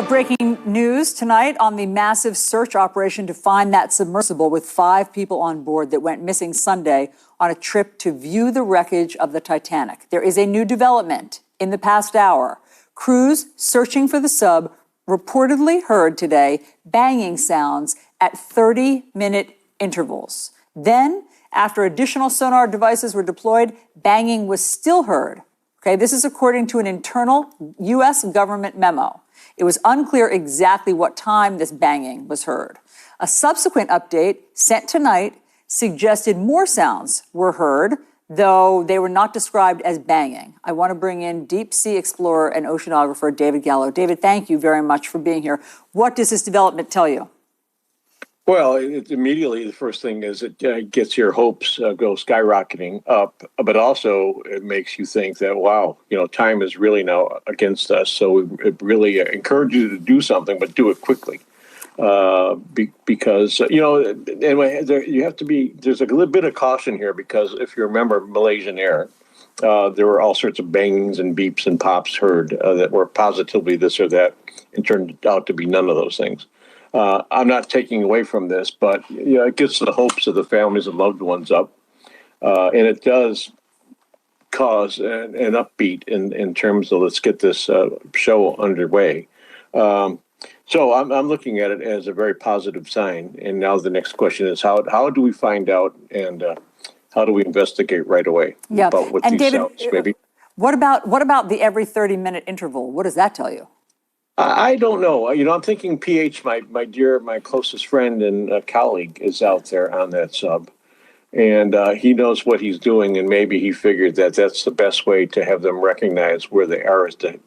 have breaking news tonight on the massive search operation to find that submersible with 5 people on board that went missing Sunday on a trip to view the wreckage of the Titanic. There is a new development in the past hour. Crews searching for the sub reportedly heard today banging sounds at 30-minute intervals. Then, after additional sonar devices were deployed, banging was still heard. Okay, this is according to an internal U.S. government memo. It was unclear exactly what time this banging was heard. A subsequent update sent tonight suggested more sounds were heard, though they were not described as banging. I want to bring in deep sea explorer and oceanographer David Gallo. David, thank you very much for being here. What does this development tell you? Well, immediately the first thing is it gets your hopes go skyrocketing up, but also it makes you think that, wow, time is really now against us. So it really encourages you to do something, but do it quickly. Because, anyway, you have to be, there's a little bit of caution here because if you remember Malaysian Air, there were all sorts of bangs and beeps and pops heard that were positively this or that and turned out to be none of those things. I'm not taking away from this, but it gets the hopes of the families and loved ones up, and it does cause an upbeat in terms of let's get this show underway. So I'm looking at it as a very positive sign. And now the next question is how do we find out and how do we investigate right away about what these David, sounds? Maybe what about the every 30-minute interval? What does that tell you? I don't know. I'm thinking PH, my closest friend and colleague, is out there on that sub, and he knows what he's doing, and maybe he figured that that's the best way to have them recognize where they are is to